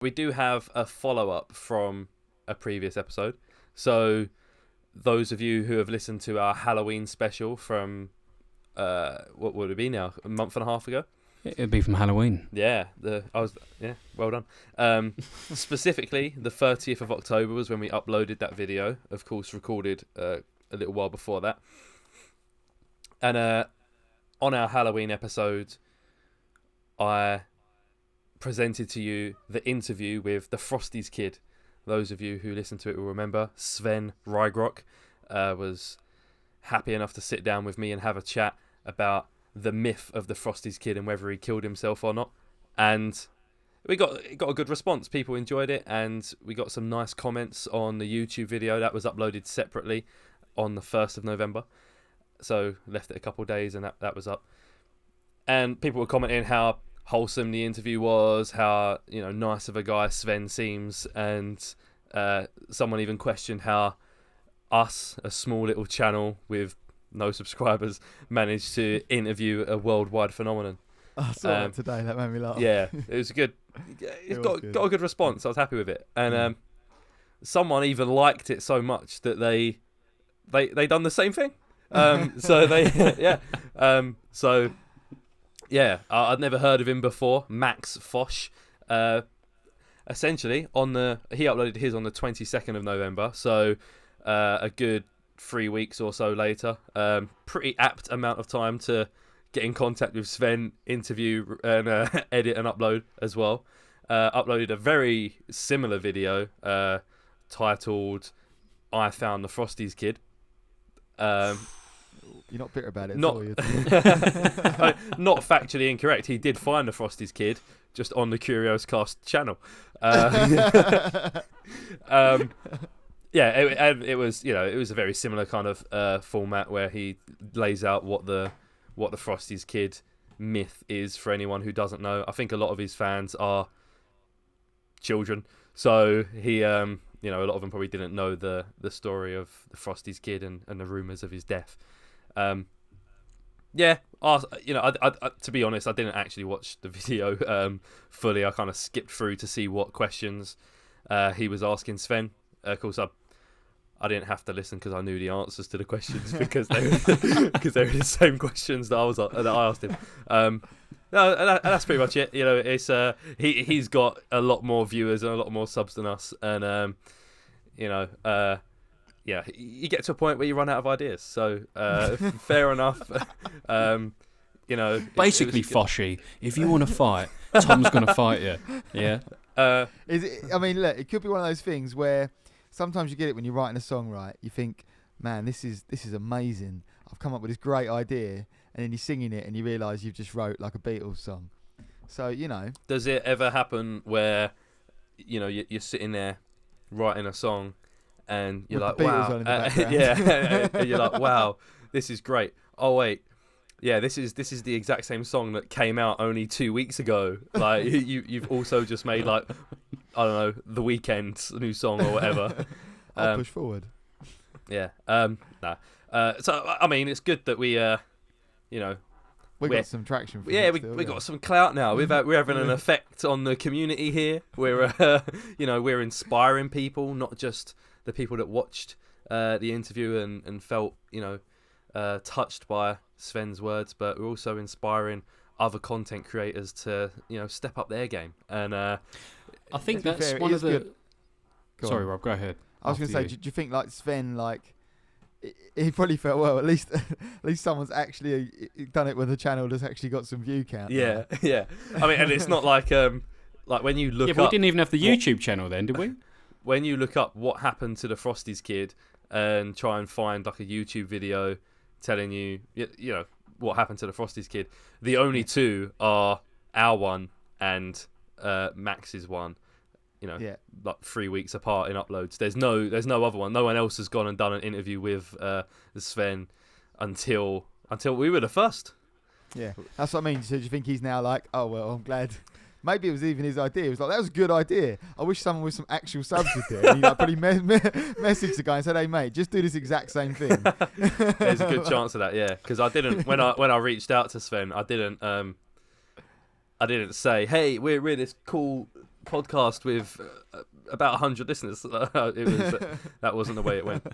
We do have a follow-up from a previous episode. So those of you who have listened to our Halloween special from, what would it be now? A month and a half ago? It'd be from Halloween. Yeah, well done. Specifically, the 30th of October was when we uploaded that video. Of course, recorded a little while before that. And on our Halloween episode, I presented to you the interview with the Frosties kid. Those of you who listened to it will remember Sven Rygrock was happy enough to sit down with me and have a chat about the myth of the Frosties kid and whether he killed himself or not. And we got a good response. People enjoyed it, and we got some nice comments on the YouTube video that was uploaded separately on the 1st of November. So left it a couple of days and that was up. And people were commenting how wholesome the interview was, how nice of a guy Sven seems, and someone even questioned how us, a small little channel with no subscribers, managed to interview a worldwide phenomenon. I saw that today. That made me laugh. Yeah, it was good. Got a good response. I was happy with it, and someone even liked it so much that they done the same thing. I'd never heard of him before. Max Fosh. Essentially, he uploaded his on the 22nd of November, so a good 3 weeks or so later. Pretty apt amount of time to get in contact with Sven, interview, and edit and upload as well. Uploaded a very similar video titled "I Found the Frosties Kid." You're not bitter about it not, at all, not factually incorrect. He did find the Frosties kid just on the Curios Cast channel. It was a very similar kind of format where he lays out what the Frosties kid myth is for anyone who doesn't know. I think a lot of his fans are children, so he a lot of them probably didn't know the story of the Frosties kid and the rumours of his death. To be honest, I didn't actually watch the video fully. I kind of skipped through to see what questions he was asking Sven. Of course, I didn't have to listen because I knew the answers to the questions because they were the same questions that I asked him. That's pretty much it. It's he's got a lot more viewers and a lot more subs than us, and you get to a point where you run out of ideas. So fair enough. Basically, Foshy, if you want to fight, Tom's going to fight you. Yeah. Look, it could be one of those things where sometimes you get it when you're writing a song, right? You think, man, this is amazing. I've come up with this great idea, and then you're singing it, and you realise you've just wrote like a Beatles song. So Does it ever happen where you're sitting there writing a song? And you're like, wow, and you're like, wow, this is great. Oh wait, yeah, this is the exact same song that came out only 2 weeks ago. Like you've also just made like, I don't know, The Weeknd's new song or whatever. I'll push forward. Yeah. So I mean, it's good that we we got some traction. We got some clout now. We're having an effect on the community here. We're we're inspiring people, not just the people that watched the interview and felt touched by Sven's words, but we're also inspiring other content creators to step up their game. And I think that's one of the. Sorry, Rob, go ahead. I was going to say, do you think like Sven, he probably felt, well, at least someone's actually done it with a channel that's actually got some view count. Yeah. I mean, and it's not like when you look up. Yeah, but we didn't even have the YouTube channel then, did we? When you look up what happened to the Frosties kid and try and find like a YouTube video telling you what happened to the Frosties kid, the only two are our one and Max's one. Like 3 weeks apart in uploads. There's no other one. No one else has gone and done an interview with Sven until we were the first. Yeah, that's what I mean. So do you think he's now like, oh well, I'm glad. Maybe it was even his idea. He was like, that was a good idea. I wish someone with some actual subs did it. And he probably messaged the guy and said, hey mate, just do this exact same thing. There's a good chance of that, yeah. Because I didn't when I reached out to Sven, I didn't say, hey, we're this cool podcast with about 100 listeners. That wasn't the way it went.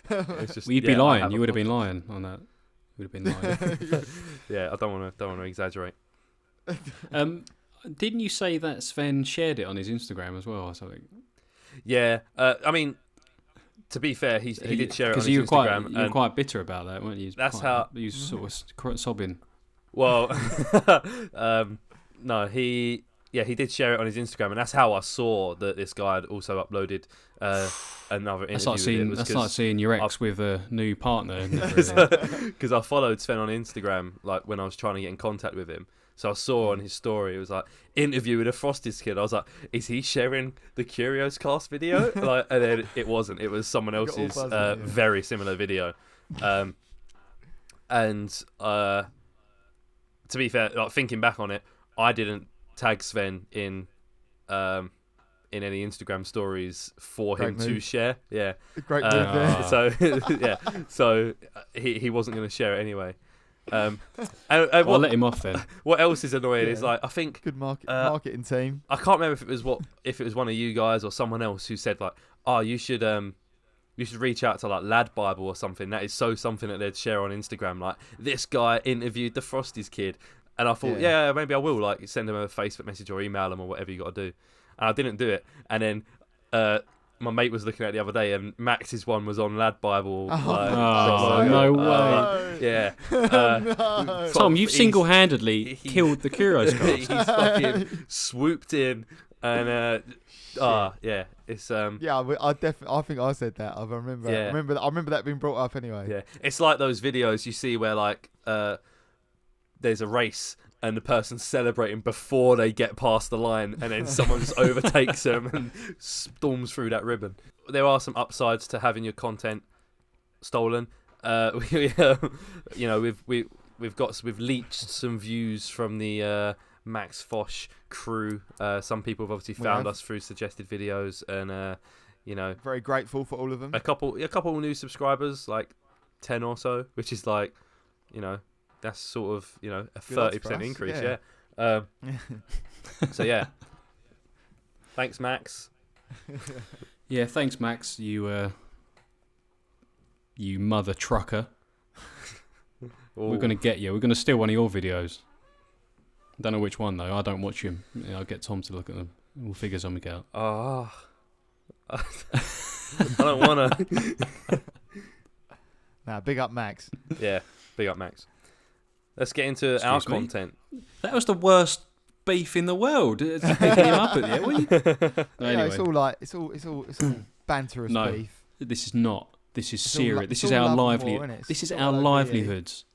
It's just, Well, you'd be lying. You would have been lying on that. You would have been lying. Yeah, I don't want to exaggerate. Didn't you say that Sven shared it on his Instagram as well or something? Yeah, I mean, to be fair, he did share it on his Instagram. You were quite bitter about that, weren't you? That's how you were sort of sobbing. Well, no, he did share it on his Instagram, and that's how I saw that this guy had also uploaded another interview. That's like seeing your ex with a new partner. Because I followed Sven on Instagram, like when I was trying to get in contact with him. So I saw on his story, it was like, interview with a Frosties kid. I was like, is he sharing the Curios Cast video? And then it wasn't. It was someone else's very similar video. And to be fair, like thinking back on it, I didn't tag Sven in any Instagram stories for him to share. Yeah. Great move there. So yeah. So he wasn't going to share it anyway. And I'll let him off then. What else is annoying is like I think good marketing team. I can't remember if it was one of you guys or someone else who said like, oh, you should reach out to like Lad Bible or something. That is something that they'd share on Instagram. Like this guy interviewed the Frosties kid, and I thought, yeah, maybe I will like send them a Facebook message or email them or whatever you got to do. And I didn't do it, and then my mate was looking at it the other day, and Max's one was on Lad Bible. No way. Yeah. No. Tom, you've single-handedly killed the Curios Cast. He's fucking swooped in, and yeah, it's Yeah, I think I said that. I remember. Yeah. I remember that being brought up anyway. Yeah, it's like those videos you see where like there's a race and the person's celebrating before they get past the line, and then someone just overtakes them and storms through that ribbon. There are some upsides to having your content stolen. You know, we've leached some views from the Max Fosh crew. Some people have obviously found us through suggested videos, and you know, very grateful for all of them. A couple new subscribers, like 10 or so, which is like, you know, that's sort of, you know, a 30% increase. Yeah. So yeah, thanks Max. Yeah, thanks Max. You mother trucker. We're gonna get you. We're gonna steal one of your videos. Don't know which one though. I don't watch him. I'll get Tom to look at them. We'll figure something out. Oh, I don't wanna. Nah, big up Max. Yeah, big up Max. Let's get into our content. That was the worst beef in the world. It's picking him up at the end. Anyway. Yeah, it's all banterous beef. This is not. This is serious. This is our livelihood. This is our livelihoods.